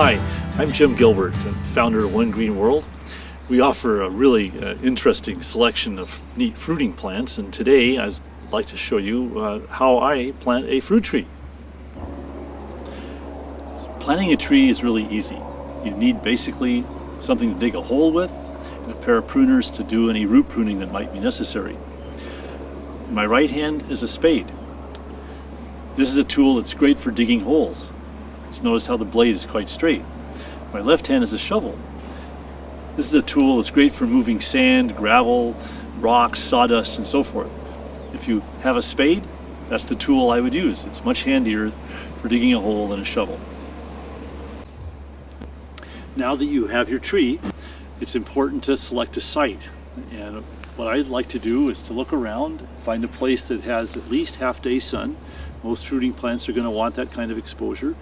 Hi, I'm Jim Gilbert, founder of One Green World. We offer a really interesting selection of neat fruiting plants, and today I'd like to show you how I plant a fruit tree. Planting a tree is really easy. You need basically something to dig a hole with and a pair of pruners to do any root pruning that might be necessary. In my right hand is a spade. This is a tool that's great for digging holes. Just notice how the blade is quite straight. My left hand is a shovel. This is a tool that's great for moving sand, gravel, rocks, sawdust, and so forth. If you have a spade, that's the tool I would use. It's much handier for digging a hole than a shovel. Now that you have your tree, it's important to select a site. And what I'd like to do is to look around, find a place that has at least half-day sun. Most fruiting plants are going to want that kind of exposure.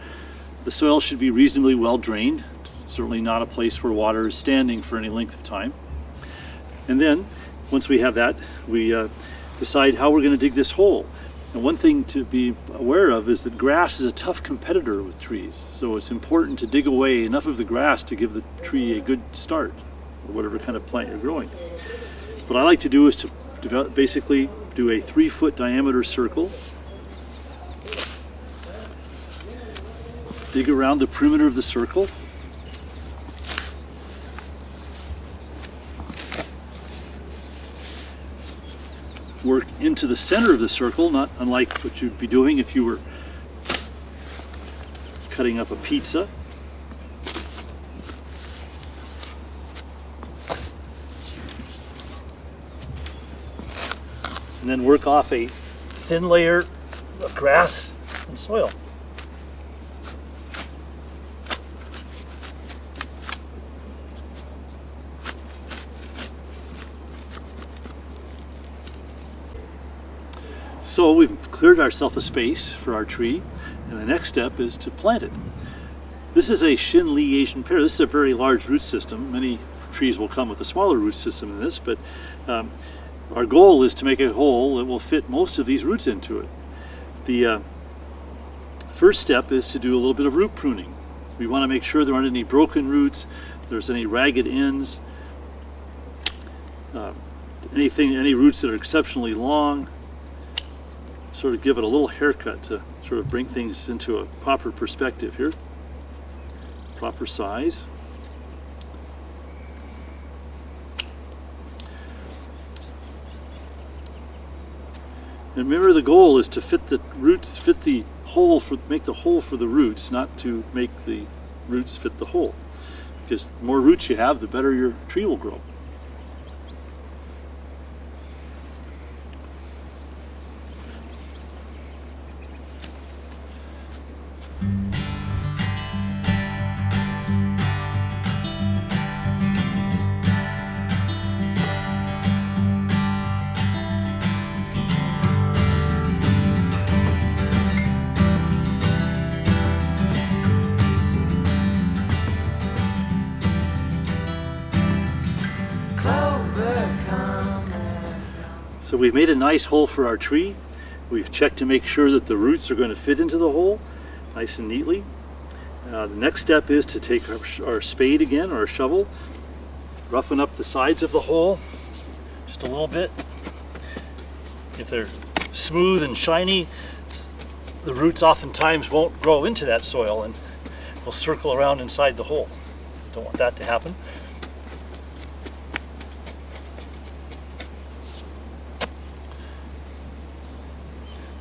The soil should be reasonably well drained, certainly not a place where water is standing for any length of time. And then, once we have that, we decide how we're going to dig this hole. And one thing to be aware of is that grass is a tough competitor with trees. So it's important to dig away enough of the grass to give the tree a good start, or whatever kind of plant you're growing. What I like to do is to basically do a 3-foot diameter circle. Dig around the perimeter of the circle. Work into the center of the circle, not unlike what you'd be doing if you were cutting up a pizza. And then work off a thin layer of grass and soil. So we've cleared ourselves a space for our tree, and the next step is to plant it. This is a Shin-Lee Asian pear. This is a very large root system. Many trees will come with a smaller root system than this, but our goal is to make a hole that will fit most of these roots into it. The first step is to do a little bit of root pruning. We want to make sure there aren't any broken roots, there's any ragged ends, any roots that are exceptionally long. Sort of give it a little haircut to sort of bring things into a proper perspective here. Proper size. And remember, the goal is to fit the roots, make the hole for the roots, not to make the roots fit the hole. Because the more roots you have, the better your tree will grow. So we've made a nice hole for our tree. We've checked to make sure that the roots are going to fit into the hole nice and neatly. The next step is to take our spade again, or our shovel, roughen up the sides of the hole just a little bit. If they're smooth and shiny, the roots oftentimes won't grow into that soil and will circle around inside the hole. Don't want that to happen.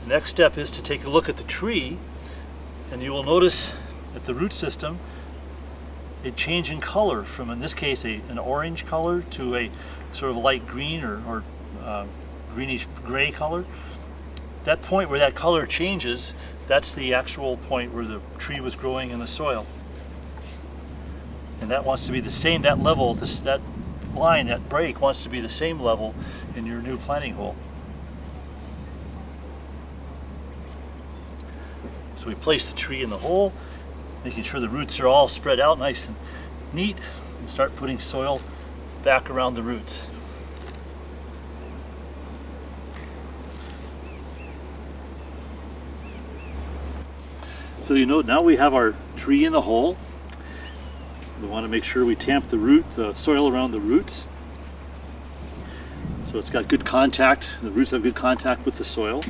The next step is to take a look at the tree, and you will notice that the root system, it change in color from, in this case, an orange color to a sort of light green or greenish gray color. That point where that color changes, that's the actual point where the tree was growing in the soil. And that wants to be the same, that level, that line, that break wants to be the same level in your new planting hole. So we place the tree in the hole, making sure the roots are all spread out nice and neat, and start putting soil back around the roots. So you know, now we have our tree in the hole. We want to make sure we tamp the soil around the roots. So it's got good contact, the roots have good contact with the soil.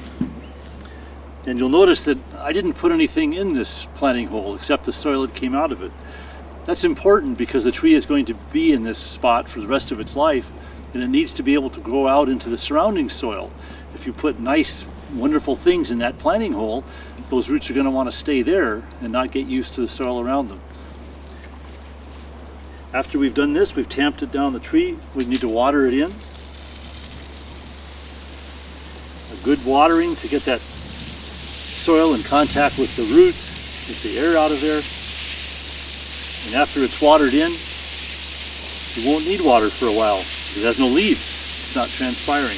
And you'll notice that I didn't put anything in this planting hole except the soil that came out of it. That's important because the tree is going to be in this spot for the rest of its life, and it needs to be able to grow out into the surrounding soil. If you put nice, wonderful things in that planting hole, those roots are going to want to stay there and not get used to the soil around them. After we've done this, we've tamped it down the tree, we need to water it in. A good watering to get that soil in contact with the roots, get the air out of there. And after it's watered in, you won't need water for a while because it has no leaves. It's not transpiring.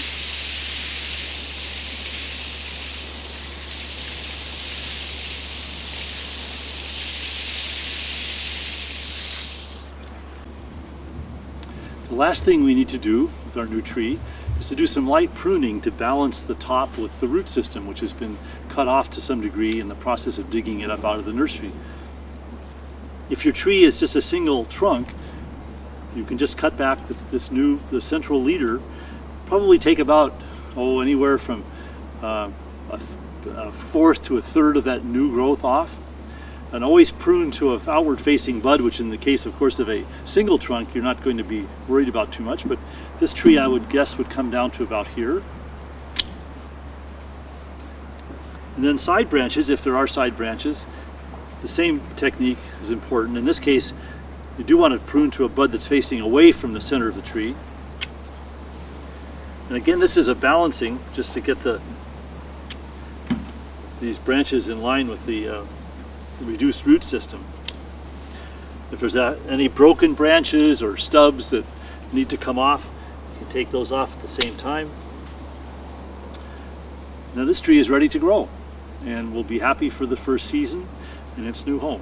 The last thing we need to do with our new tree is to do some light pruning to balance the top with the root system, which has been cut off to some degree in the process of digging it up out of the nursery. If your tree is just a single trunk, you can just cut back the central leader, probably take about, anywhere from a fourth to a third of that new growth off. And always prune to an outward facing bud, which in the case, of course, of a single trunk, you're not going to be worried about too much, but this tree, I would guess, would come down to about here. And then side branches, if there are side branches, the same technique is important. In this case, you do want to prune to a bud that's facing away from the center of the tree. And again, this is a balancing just to get these branches in line with the reduced root system. If there's any broken branches or stubs that need to come off, you can take those off at the same time. Now this tree is ready to grow and will be happy for the first season in its new home.